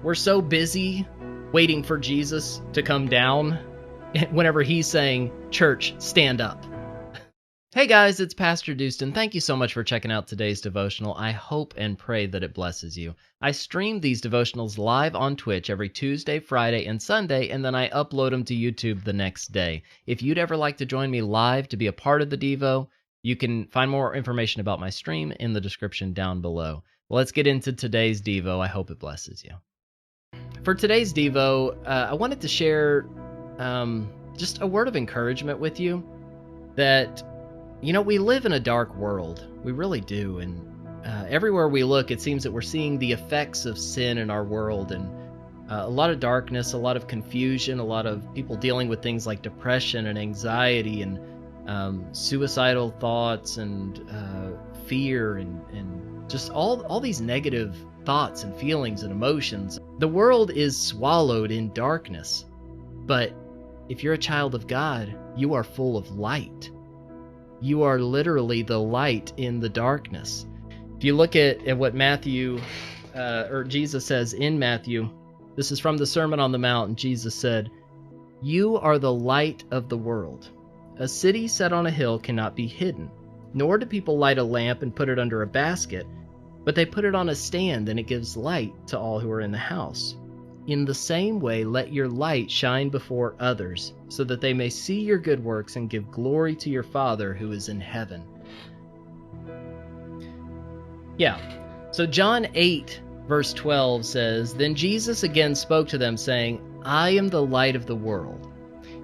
We're so busy waiting for Jesus to come down whenever he's saying, "Church, stand up." Hey guys, it's Pastor Dustin. Thank you so much for checking out today's devotional. I hope and pray that it blesses you. I stream these devotionals live on Twitch every Tuesday, Friday, and Sunday, and then I upload them to YouTube the next day. If you'd ever like to join me live to be a part of the Devo, you can find more information about my stream in the description down below. Well, let's get into today's Devo. I hope it blesses you. For today's Devo, I wanted to share just a word of encouragement with you that we live in a dark world. We really do. And everywhere we look, it seems that we're seeing the effects of sin in our world, and a lot of darkness, a lot of confusion, a lot of people dealing with things like depression and anxiety and suicidal thoughts and fear and just all these negative thoughts and feelings and emotions. The world is swallowed in darkness. But if you're a child of God, you are full of light. You are literally the light in the darkness. If you look at what Matthew, or Jesus says in Matthew, this is from the Sermon on the Mount, and Jesus said, "You are the light of the world. A city set on a hill cannot be hidden, nor do people light a lamp and put it under a basket, but they put it on a stand, and it gives light to all who are in the house. In the same way, let your light shine before others, so that they may see your good works and give glory to your Father who is in heaven." Yeah, so John 8, verse 12 says, "Then Jesus again spoke to them, saying, I am the light of the world.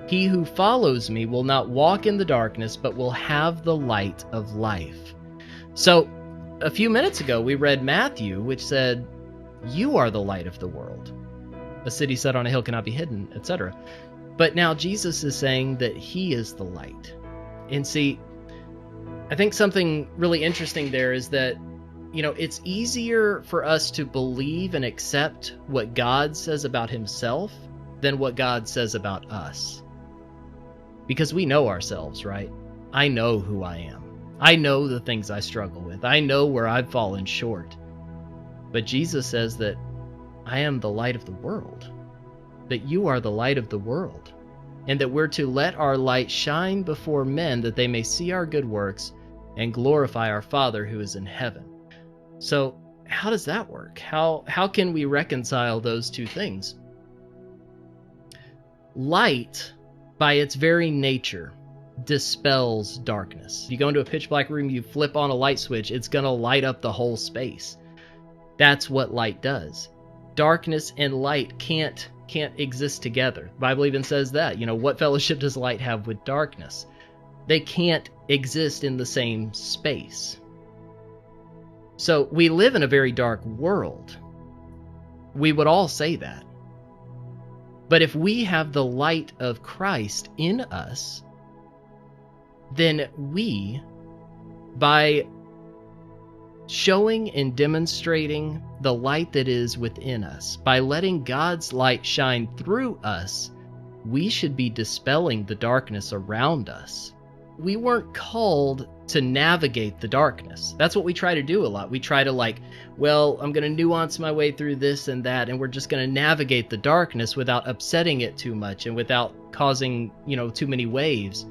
He who follows me will not walk in the darkness, but will have the light of life." So, a few minutes ago, we read Matthew, which said, "You are the light of the world. A city set on a hill cannot be hidden," etc. But now Jesus is saying that he is the light. And see, I think something really interesting there is that, it's easier for us to believe and accept what God says about himself than what God says about us. Because we know ourselves, right? I know who I am. I know the things I struggle with. I know where I've fallen short. But Jesus says that I am the light of the world, that you are the light of the world, and that we're to let our light shine before men that they may see our good works and glorify our Father who is in heaven. So how does that work? How can we reconcile those two things? Light, by its very nature, dispels darkness. You go into a pitch black room, you flip on a light switch, it's going to light up the whole space. That's what light does. Darkness and light can't exist together. The Bible even says that. What fellowship does light have with darkness? They can't exist in the same space. So we live in a very dark world. We would all say that. But if we have the light of Christ in us, then we, by showing and demonstrating the light that is within us, by letting God's light shine through us, we should be dispelling the darkness around us. We weren't called to navigate the darkness. That's what we try to do a lot. We try to I'm going to nuance my way through this and that, and we're just going to navigate the darkness without upsetting it too much and without causing, too many waves.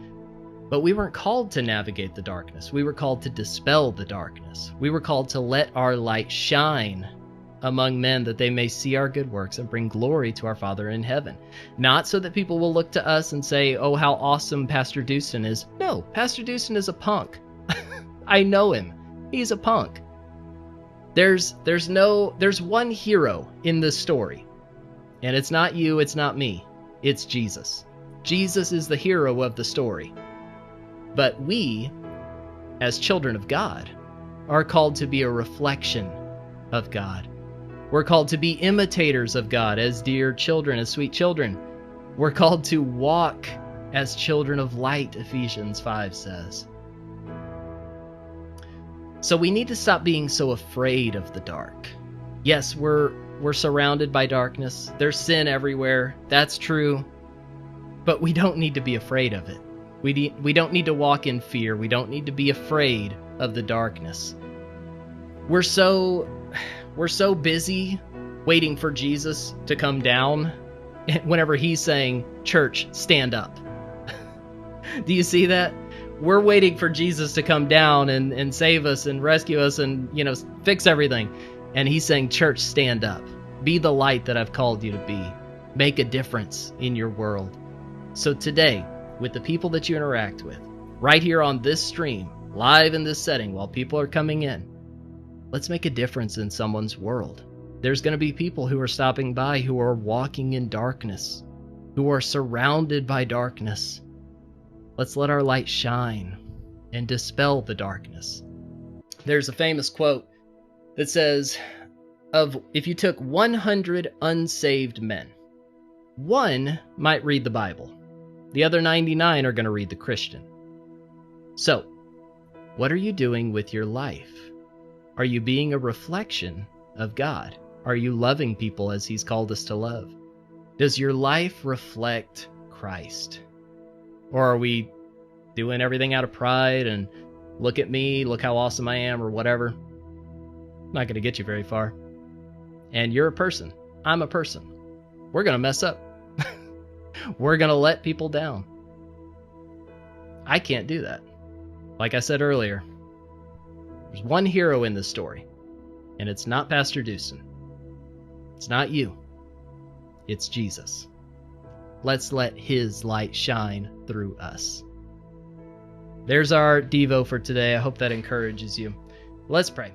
But we weren't called to navigate the darkness. We were called to dispel the darkness. We were called to let our light shine among men that they may see our good works and bring glory to our Father in heaven. Not so that people will look to us and say, "Oh, how awesome Pastor Dustin is." No, Pastor Dustin is a punk. I know him. He's a punk. There's one hero in this story. And it's not you, it's not me. It's Jesus. Jesus is the hero of the story. But we, as children of God, are called to be a reflection of God. We're called to be imitators of God as dear children, as sweet children. We're called to walk as children of light, Ephesians 5 says. So we need to stop being so afraid of the dark. Yes, we're surrounded by darkness. There's sin everywhere. That's true. But we don't need to be afraid of it. We don't need to walk in fear. We don't need to be afraid of the darkness. We're so busy waiting for Jesus to come down whenever he's saying, "Church, stand up." Do you see that? We're waiting for Jesus to come down and save us and rescue us and, fix everything. And he's saying, "Church, stand up. Be the light that I've called you to be. Make a difference in your world." So today, with the people that you interact with, right here on this stream, live in this setting while people are coming in, let's make a difference in someone's world. There's going to be people who are stopping by who are walking in darkness, who are surrounded by darkness. Let's let our light shine and dispel the darkness. There's a famous quote that says, if you took 100 unsaved men, one might read the Bible. The other 99 are going to read the Christian. So, what are you doing with your life? Are you being a reflection of God? Are you loving people as he's called us to love? Does your life reflect Christ? Or are we doing everything out of pride and look at me, look how awesome I am, or whatever? Not going to get you very far. And you're a person. I'm a person. We're going to mess up. We're going to let people down. I can't do that. Like I said earlier, there's one hero in this story, and it's not Pastor Dewson. It's not you. It's Jesus. Let's let his light shine through us. There's our Devo for today. I hope that encourages you. Let's pray.